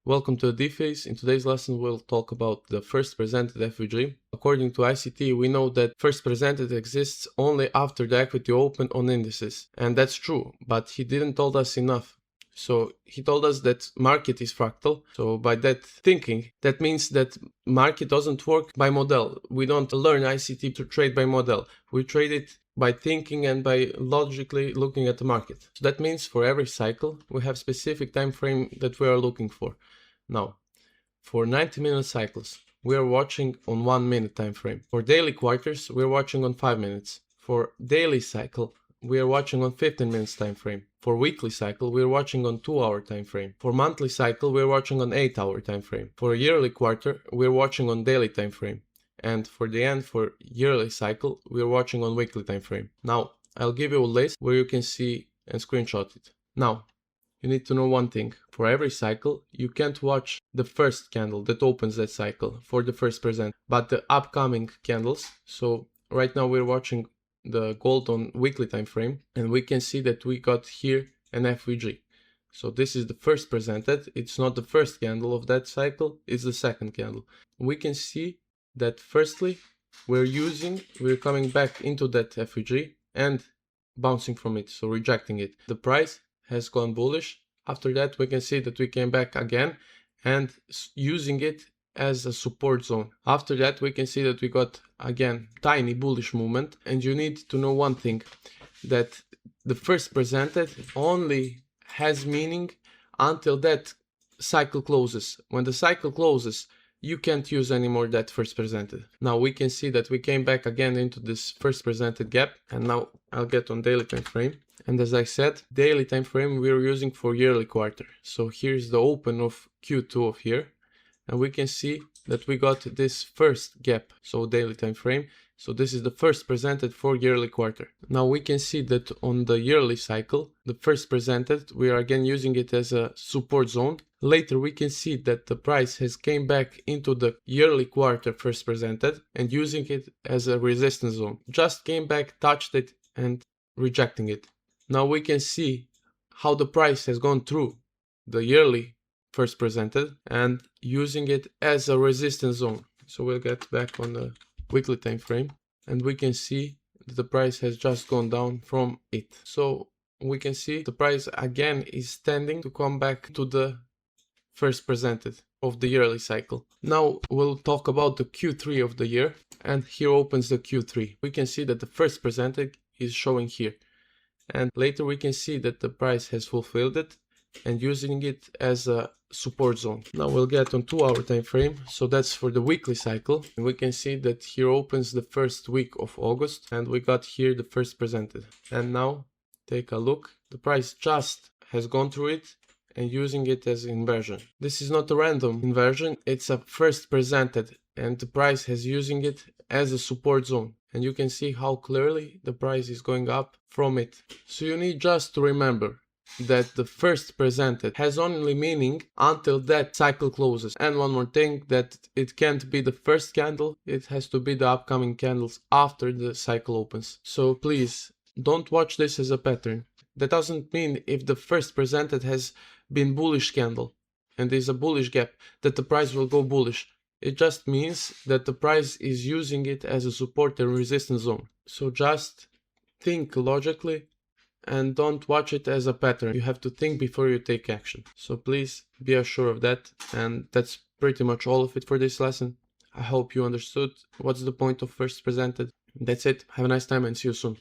Welcome to the D-Phase. In today's lesson we'll talk about the first presented FVG. According to ICT, we know that first presented exists only after the equity opened on indices. And that's true, but he didn't told us enough. So he told us that market is fractal. So by that thinking, that means that market doesn't work by model. We don't learn ICT to trade by model. We trade it by thinking and by logically looking at the market. So that means for every cycle, we have specific time frame that we are looking for. Now, for 90-minute cycles, we are watching on 1 minute time frame. For daily quarters, we are watching on 5 minutes. For daily cycle, we are watching on 15 minutes time frame. For weekly cycle, we are watching on 2-hour time frame. For monthly cycle, we are watching on 8-hour time frame. For yearly quarter, we are watching on daily time frame. And for the end, for yearly cycle, we are watching on weekly time frame. Now, I'll give you a list where you can see and screenshot it. Now, you need to know one thing. For every cycle, you can't watch the first candle that opens that cycle for the first present, but the upcoming candles. So right now we're watching the gold on weekly time frame, and we can see that we got here an FVG. So this is the first presented. It's not the first candle of that cycle, it's the second candle. We can see that firstly, we're coming back into that FVG and bouncing from it, so rejecting it. The price has gone bullish. After that, we can see that we came back again and using it as a support zone. After that, we can see that we got again tiny bullish movement. And you need to know one thing, that the first presented only has meaning until that cycle closes. When the cycle closes, you can't use anymore that first presented. Now we can see that we came back again into this first presented gap, and now I'll get on daily time frame. And as I said, daily time frame we're using for yearly quarter. So here's the open of Q2 of here, and we can see that we got this first gap, so daily time frame. So this is the first presented for yearly quarter. Now we can see that on the yearly cycle, the first presented, we are again using it as a support zone. Later we can see that the price has came back into the yearly quarter first presented and using it as a resistance zone. Just came back, touched it and rejecting it. Now we can see how the price has gone through the yearly first presented and using it as a resistance zone. So we'll get back on the weekly time frame and we can see that the price has just gone down from it. So we can see the price again is standing to come back to the first presented of the yearly cycle. Now we'll talk about the Q3 of the year, and here opens the Q3. We can see that the first presented is showing here, and later we can see that the price has fulfilled it and using it as a support zone. Now we'll get on 2-hour time frame, so that's for the weekly cycle, and we can see that here opens the first week of August and we got here the first presented. And now take a look, the price just has gone through it and using it as inversion. This is not a random inversion, it's a first presented, and the price has using it as a support zone. And you can see how clearly the price is going up from it. So you need just to remember that the first presented has only meaning until that cycle closes. And one more thing, that it can't be the first candle, it has to be the upcoming candles after the cycle opens. So please don't watch this as a pattern. That doesn't mean if the first presented has been bullish candle and there's a bullish gap that the price will go bullish. It just means that the price is using it as a support and resistance zone. So just think logically and don't watch it as a pattern. You have to think before you take action. So please be assured of that. And that's pretty much all of it for this lesson. I hope you understood what's the point of first presented. That's it. Have a nice time and see you soon.